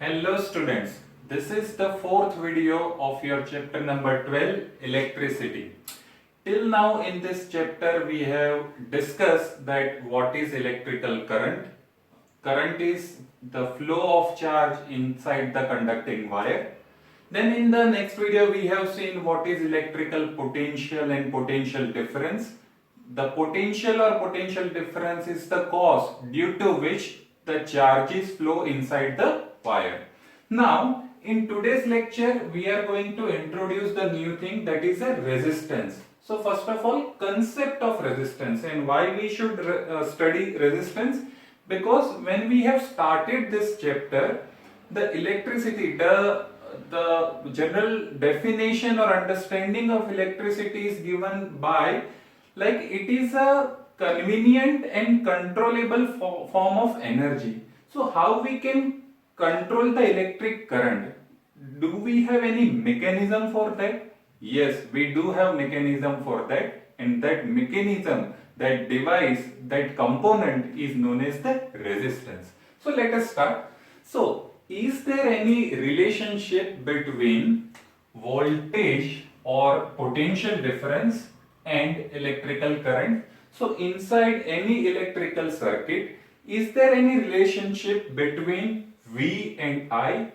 Hello students, this is the fourth video of your chapter number 12, electricity. Till now in this chapter we have discussed that what is electrical current. Current is the flow of charge inside the conducting wire. Then in the next video we have seen what is electrical potential and potential difference. The potential or potential difference is the cause due to which the charges flow inside the wire. Now in today's lecture we are going to introduce the new thing, that is a resistance. So first of all, concept of resistance and why we should study resistance, because when we have started this chapter, the electricity, the general definition or understanding of electricity is given by, like, it is a convenient and controllable form of energy. So how we can control the electric current? Do we have any mechanism for that? Yes, we do have mechanism for that, and that mechanism, that device, that component is known as the resistance. So let us start. So is there any relationship between voltage or potential difference and electrical current? So inside any electrical circuit, is there any relationship between V and I?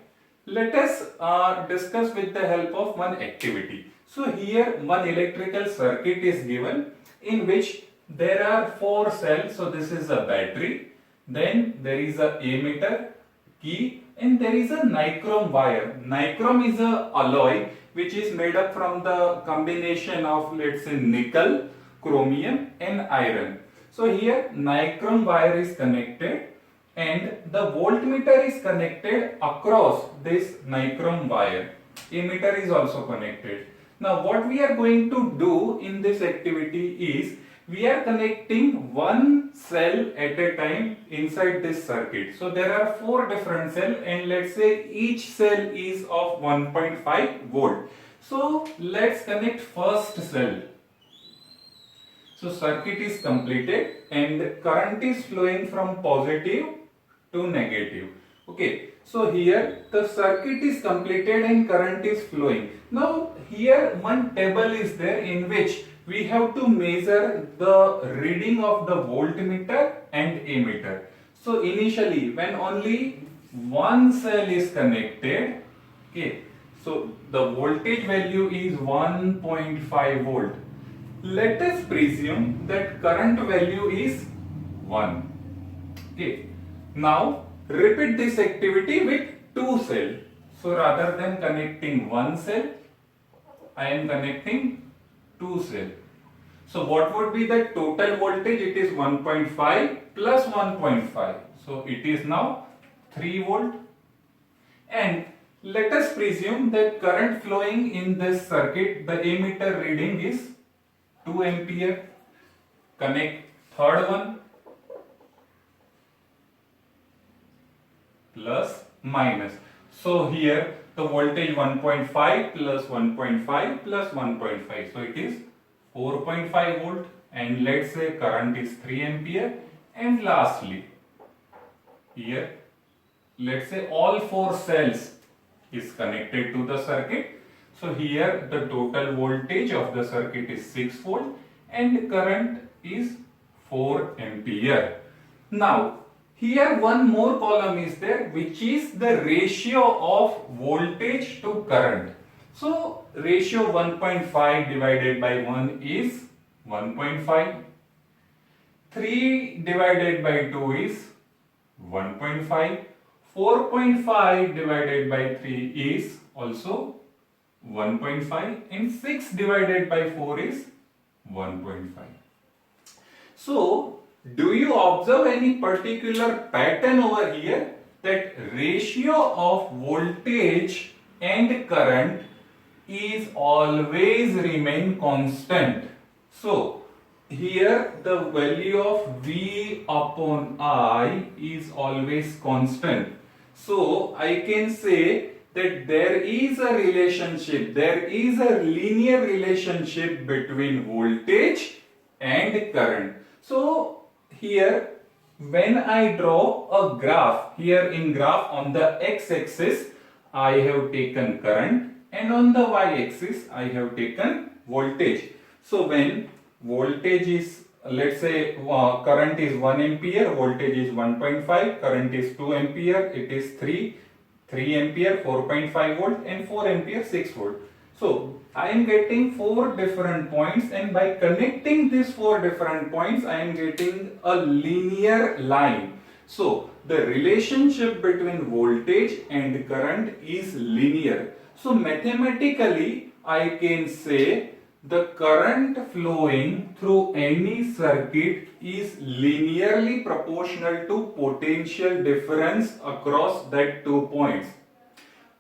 Let us discuss with the help of one activity. So here one electrical circuit is given in which there are four cells. So this is a battery, then there is a ammeter, key, and there is a nichrome wire. Nichrome is a alloy which is made up from the combination of, let's say, nickel, chromium and iron. So here nichrome wire is connected and the voltmeter is connected across this nichrome wire. Ammeter is also connected. Now what we are going to do in this activity is we are connecting one cell at a time inside this circuit. So there are four different cells and let's say each cell is of 1.5 volt. So let's connect first cell. So circuit is completed and current is flowing from positive to negative. Okay, so here the circuit is completed and current is flowing. Now here one table is there in which we have to measure the reading of the voltmeter and ammeter. So initially when only one cell is connected, okay, so the voltage value is 1.5 volt. Let us presume that current value is 1. Okay. Now repeat this activity with two cells. So rather than connecting one cell, I am connecting two cells. So what would be the total voltage? It is 1.5 plus 1.5. So it is now 3 volt. And let us presume that current flowing in this circuit, the ammeter reading is 2 ampere. Connect third one. Plus minus. So here the voltage 1.5 plus 1.5 plus 1.5. So it is 4.5 volt and let's say current is 3 ampere. And lastly here let's say all four cells is connected to the circuit. So here the total voltage of the circuit is 6 volt and current is 4 ampere. Now here one more column is there which is the ratio of voltage to current. So ratio 1.5 divided by 1 is 1.5. 3 divided by 2 is 1.5. 4.5 divided by 3 is also 1.5 and 6 divided by 4 is 1.5. So do you observe any particular pattern over here, that ratio of voltage and current is always remain constant? So here the value of V upon I is always constant. So I can say that there is a relationship, there is a linear relationship between voltage and current. So here when I draw a graph, here in graph on the x-axis I have taken current and on the y-axis I have taken voltage. So when voltage is, let's say current is 1 ampere, voltage is 1.5, current is 2 ampere, it is 3 ampere, 4.5 volt and 4 ampere, 6 volt. So I am getting 4 different points, and by connecting these 4 different points I am getting a linear line. So the relationship between voltage and current is linear. So mathematically I can say the current flowing through any circuit is linearly proportional to potential difference across that 2 points.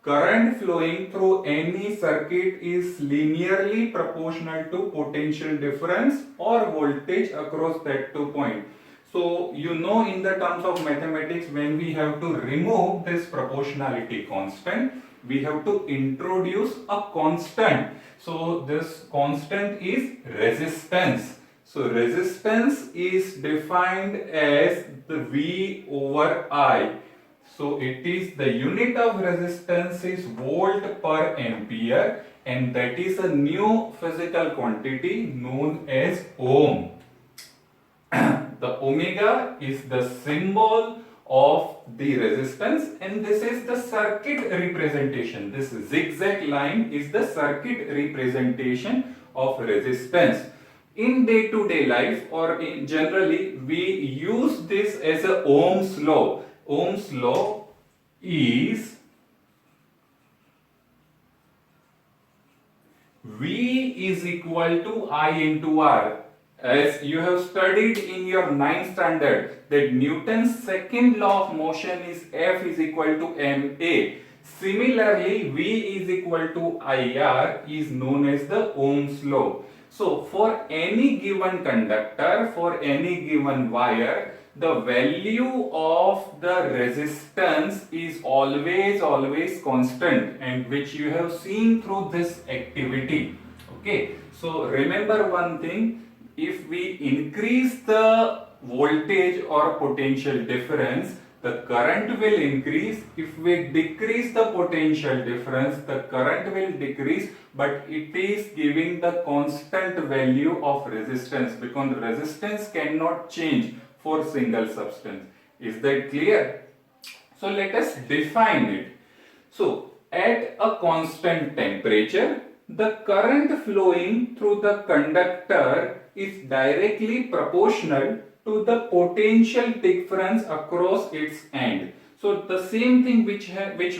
Current flowing through any circuit is linearly proportional to potential difference or voltage across that 2 points. So you know, in the terms of mathematics, when we have to remove this proportionality constant, we have to introduce a constant. So this constant is resistance. So resistance is defined as the V over I. So it is, the unit of resistance is volt per ampere, and that is a new physical quantity known as ohm. The omega is the symbol of the resistance, and this is the circuit representation. This zigzag line is the circuit representation of resistance. In day-to-day life, or in generally, we use this as a Ohm's law. Ohm's law is V is equal to I into R. As you have studied in your 9th standard, that Newton's second law of motion is F is equal to ma. Similarly, V is equal to IR is known as the Ohm's law. So for any given conductor, for any given wire, the value of the resistance is always constant, and which you have seen through this activity. Okay, so remember one thing, if we increase the voltage or potential difference, the current will increase. If we decrease the potential difference, the current will decrease, but it is giving the constant value of resistance, because resistance cannot change for single substance. Is that clear? So let us define it. So at a constant temperature, the current flowing through the conductor is directly proportional to the potential difference across its end. So the same thing which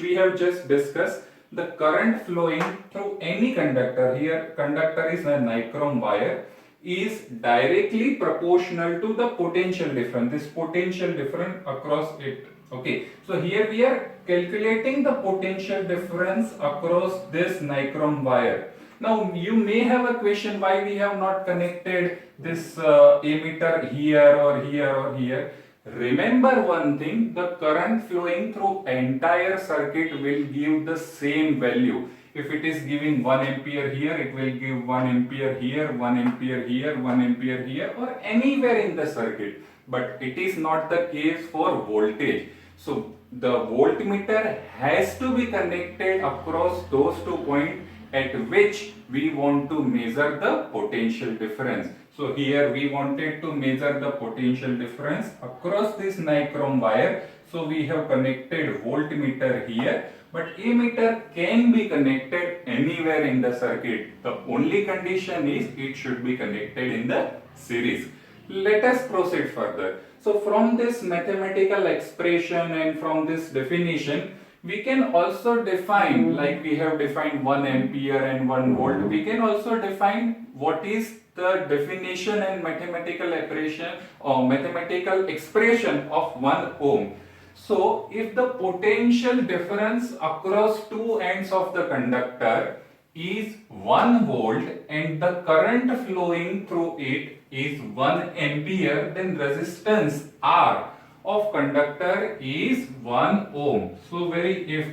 we have just discussed, the current flowing through any conductor, here conductor is a nichrome wire, is directly proportional to the potential difference, this potential difference across it. Okay, so here we are calculating the potential difference across this nichrome wire. Now you may have a question, why we have not connected this ammeter here or here or here. Remember one thing, the current flowing through entire circuit will give the same value. If it is giving 1 ampere here, it will give 1 ampere here, 1 ampere here, 1 ampere here, or anywhere in the circuit. But it is not the case for voltage. So the voltmeter has to be connected across those 2 points at which we want to measure the potential difference. So here we wanted to measure the potential difference across this nichrome wire. So we have connected voltmeter here, but ammeter can be connected anywhere in the circuit. The only condition is it should be connected in the series. Let us proceed further. So from this mathematical expression and from this definition, we can also define, like we have defined 1 ampere and 1 volt, we can also define what is the definition and mathematical expression or mathematical expression of 1 ohm. So if the potential difference across 2 ends of the conductor is 1 volt and the current flowing through it is 1 ampere, then resistance R of conductor is 1 ohm. So if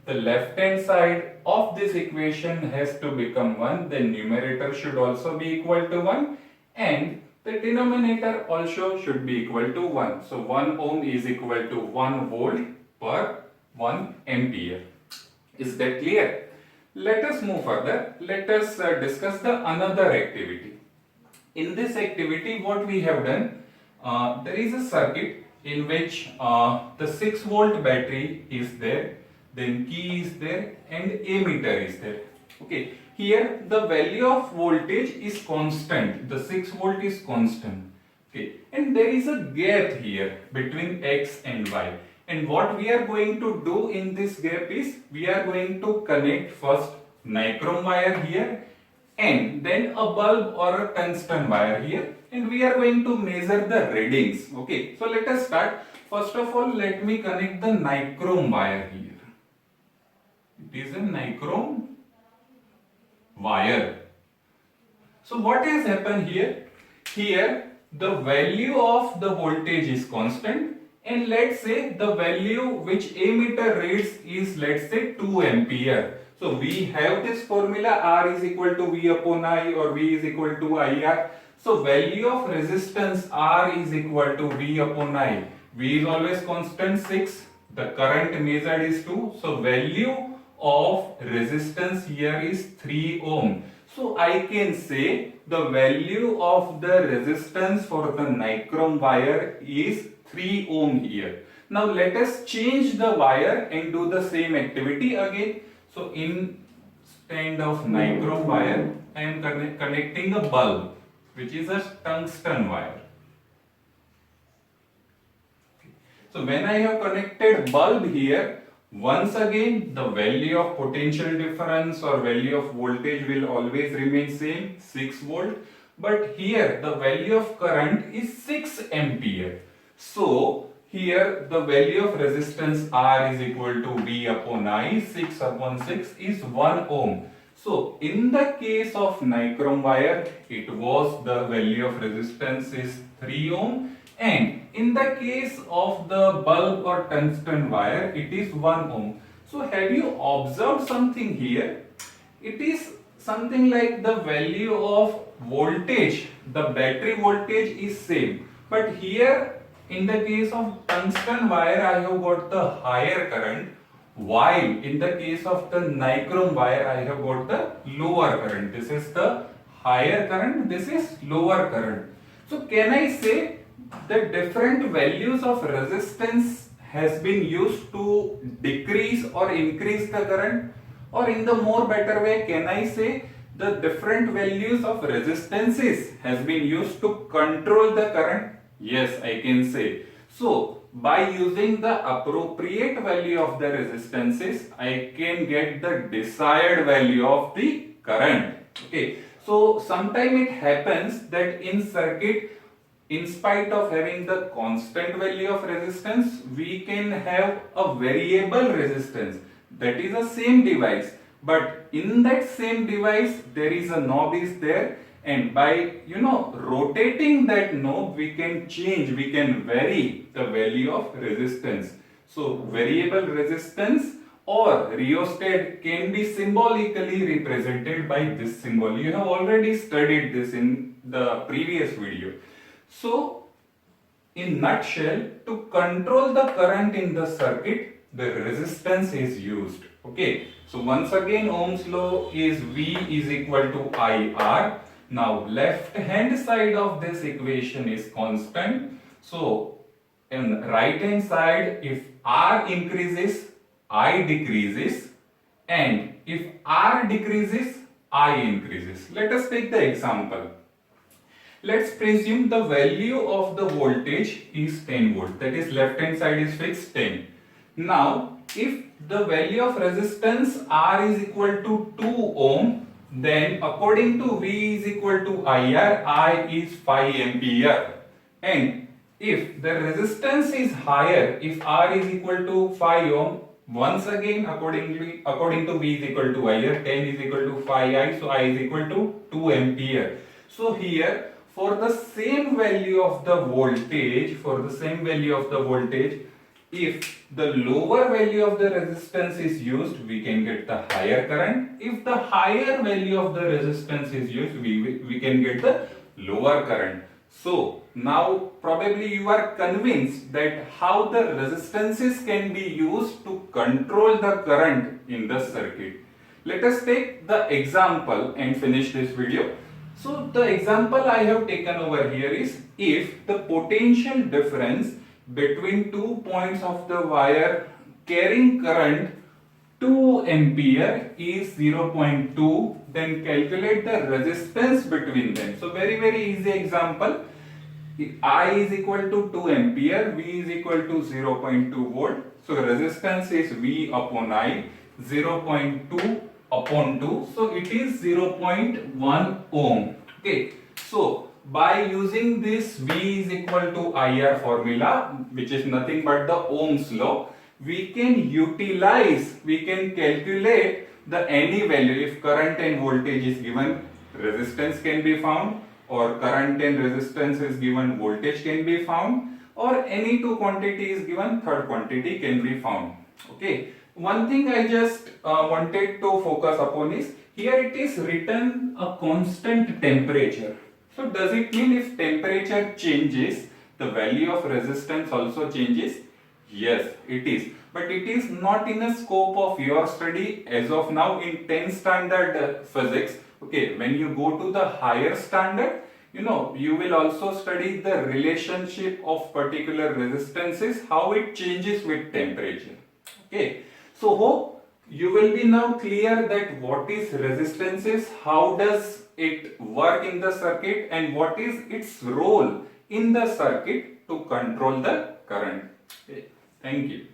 the left hand side of this equation has to become 1, then numerator should also be equal to 1, and the denominator also should be equal to 1. So 1 ohm is equal to 1 volt per 1 ampere. Is that clear? Let us move further. Let us discuss the another activity. In this activity, what we have done, there is a circuit in which the 6 volt battery is there, then key is there, and ammeter is there. Okay, here the value of voltage is constant. The 6 volt is constant. Okay, and there is a gap here between X and Y. And what we are going to do in this gap is we are going to connect first nichrome wire here and then a bulb or a tungsten wire here, and we are going to measure the readings. Okay, so let us start. First of all, let me connect the nichrome wire here. It is a nichrome wire. So what has happened here? Here the value of the voltage is constant, and let's say the value which ammeter reads is, let's say, 2 ampere. So we have this formula, R is equal to V upon I, or V is equal to IR. So value of resistance R is equal to V upon I. V is always constant 6. The current measured is 2. So value of resistance here is 3 ohm. So I can say the value of the resistance for the nichrome wire is 3 ohm here. Now let us change the wire and do the same activity again. So instead of nichrome wire, I am connecting a bulb, which is a tungsten wire. So when I have connected bulb here, once again the value of potential difference or value of voltage will always remain same, 6 volt. But here the value of current is 6 ampere. So here the value of resistance R is equal to V upon I, 6 upon 6 is 1 ohm. So in the case of nichrome wire, it was the value of resistance is 3 ohm, and in the case of the bulb or tungsten wire, it is 1 ohm. So have you observed something here? It is something like the value of voltage, the battery voltage is same, but here in the case of tungsten wire, I have got the higher current, while in the case of the nichrome wire, I have got the lower current. This is the higher current, this is lower current. So can I say the different values of resistance has been used to decrease or increase the current? Or in the more better way, can I say the different values of resistances has been used to control the current? Yes, I can say. So by using the appropriate value of the resistances, I can get the desired value of the current. Okay. So sometimes it happens that in circuit, in spite of having the constant value of resistance, we can have a variable resistance. That is the same device, but in that same device there is a knob is there, and by rotating that knob we can change, we can vary the value of resistance. So variable resistance or rheostat can be symbolically represented by this symbol. You have already studied this in the previous video. So in nutshell, to control the current in the circuit, the resistance is used. Okay, so once again Ohm's law is V is equal to IR. Now left hand side of this equation is constant. So in right hand side, if R increases, I decreases, and if R decreases, I increases. Let us take the example. Let's presume the value of the voltage is 10 volt, that is left hand side is fixed 10. Now if the value of resistance R is equal to 2 ohm, then according to V is equal to IR, I is 5 ampere. And if the resistance is higher, if R is equal to 5 ohm, once again according to V is equal to IR, 10 is equal to 5I, so I is equal to 2 ampere. So here for the same value of the voltage, if the lower value of the resistance is used, we can get the higher current. If the higher value of the resistance is used, we can get the lower current. So now probably you are convinced that how the resistances can be used to control the current in the circuit. Let us take the example and finish this video. So the example I have taken over here is, if the potential difference between 2 points of the wire carrying current 2 ampere is 0.2, then calculate the resistance between them. So very easy example. I is equal to 2 ampere, V is equal to 0.2 volt. So resistance is V upon I, 0.2 upon 2. So it is 0.1 ohm. Okay. So by using this V is equal to IR formula, which is nothing but the Ohm's law, we can calculate the any value. If current and voltage is given, resistance can be found, or current and resistance is given, voltage can be found, or any two quantity is given, third quantity can be found. Okay. One thing I just wanted to focus upon is, here it is written a constant temperature. So does it mean if temperature changes, the value of resistance also changes? Yes, it is. But it is not in the scope of your study as of now in 10th standard physics. Okay, when you go to the higher standard, you will also study the relationship of particular resistances, how it changes with temperature. Okay, so hope you will be now clear that what is resistance, how does it work in the circuit, and what is its role in the circuit to control the current. Okay, thank you.